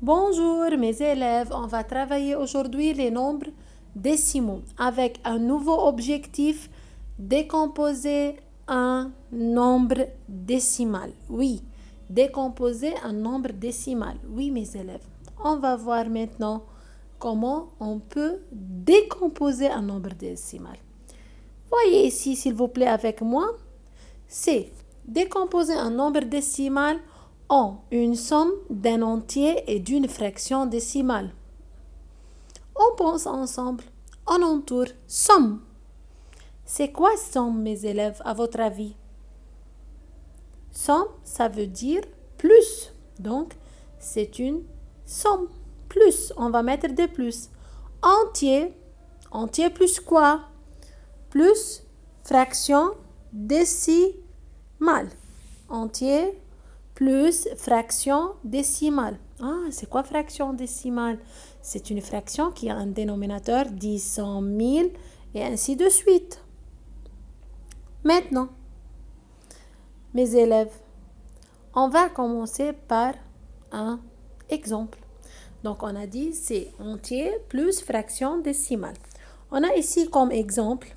Bonjour mes élèves, on va travailler aujourd'hui les nombres décimaux avec un nouveau objectif, décomposer un nombre décimal. Oui, décomposer un nombre décimal. Oui mes élèves, on va voir maintenant comment on peut décomposer un nombre décimal. Voyez ici s'il vous plaît avec moi, c'est décomposer un nombre décimal en une somme d'un entier et d'une fraction décimale. On pense ensemble, on entoure somme. C'est quoi somme, mes élèves, à votre avis? Somme, ça veut dire plus. Donc, c'est une somme. Plus, on va mettre des plus. Entier, entier plus quoi? Plus fraction décimale. Entier plus fraction décimale. Ah, c'est quoi fraction décimale? C'est une fraction qui a un dénominateur 10, 100, 1000 et ainsi de suite. Maintenant, mes élèves, on va commencer par un exemple. Donc, on a dit c'est entier plus fraction décimale. On a ici comme exemple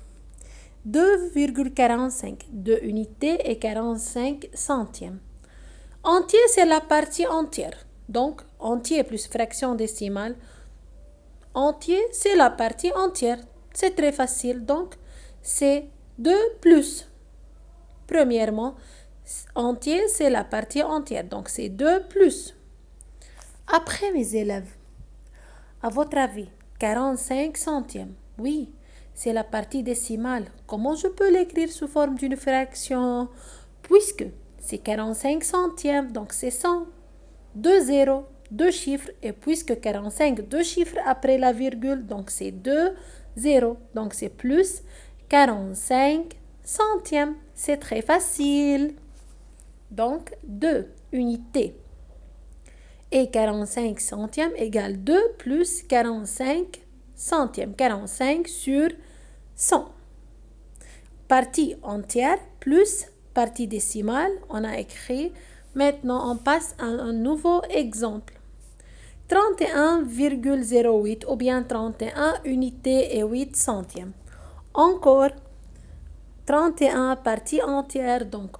2,45, 2 unités et 45 centièmes. Entier, c'est la partie entière. Donc, entier plus fraction décimale. Entier, c'est la partie entière. C'est très facile. Donc, c'est 2 plus. Premièrement, entier, c'est la partie entière. Donc, c'est 2 plus. Après, mes élèves, à votre avis, 45 centièmes. Oui, c'est la partie décimale. Comment je peux l'écrire sous forme d'une fraction? Puisque c'est 45 centièmes, donc c'est 100. Deux zéros, deux chiffres, et puisque 45, deux chiffres après la virgule, donc c'est 2 zéros, donc c'est plus 45 centièmes. C'est très facile. Donc 2 unités et 45 centièmes égale 2 plus 45 centièmes. 45 sur 100. Partie entière plus partie décimale, on a écrit. Maintenant, on passe à un nouveau exemple. 31,08 ou bien 31 unités et 8 centièmes. Encore 31 partie entière, donc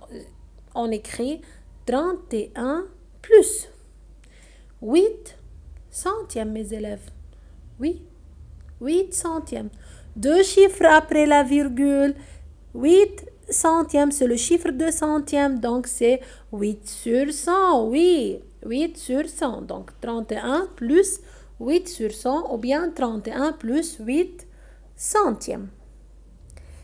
on écrit 31 plus 8 centièmes, mes élèves. Oui, 8 centièmes. Deux chiffres après la virgule. 8 centièmes, c'est le chiffre de centième, donc c'est 8 sur 100, oui, 8 sur 100, donc 31 plus 8 sur 100, ou bien 31 plus 8 centièmes.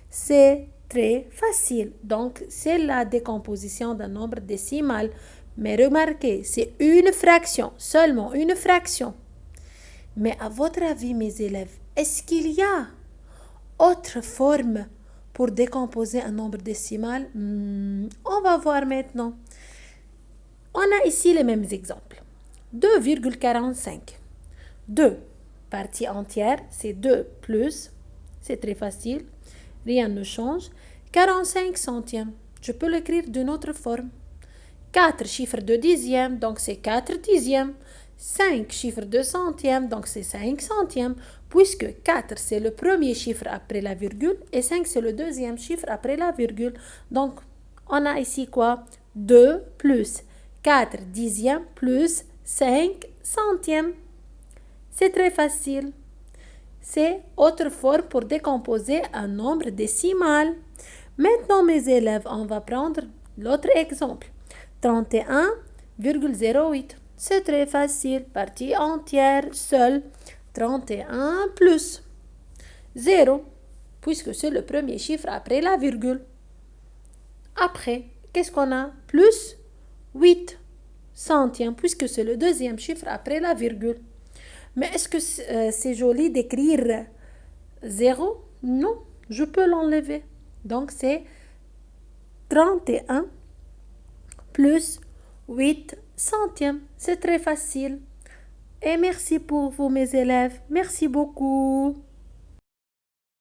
C'est très facile, donc c'est la décomposition d'un nombre décimal, mais remarquez, c'est une fraction, seulement une fraction. Mais à votre avis, mes élèves, est-ce qu'il y a autre forme pour décomposer un nombre décimal? On va voir maintenant. On a ici les mêmes exemples. 2,45. 2 partie entière, c'est 2 plus. C'est très facile. Rien ne change. 45 centièmes. Je peux l'écrire d'une autre forme. 4 chiffres de dixième, donc c'est 4 dixièmes. 5 chiffres de centième, donc c'est 5 centièmes, puisque 4 c'est le premier chiffre après la virgule et 5 c'est le deuxième chiffre après la virgule. Donc, on a ici quoi? 2 plus 4 dixièmes plus 5 centièmes. C'est très facile. C'est autre forme pour décomposer un nombre décimal. Maintenant, mes élèves, on va prendre l'autre exemple. 31,08. C'est très facile. Partie entière, seule. 31 plus 0, puisque c'est le premier chiffre après la virgule. Après, qu'est-ce qu'on a? Plus 8 centièmes, puisque c'est le deuxième chiffre après la virgule. Mais est-ce que c'est joli d'écrire 0? Non, je peux l'enlever. Donc, c'est 31 plus 8 centièmes. C'est très facile. Et merci pour vous, mes élèves. Merci beaucoup.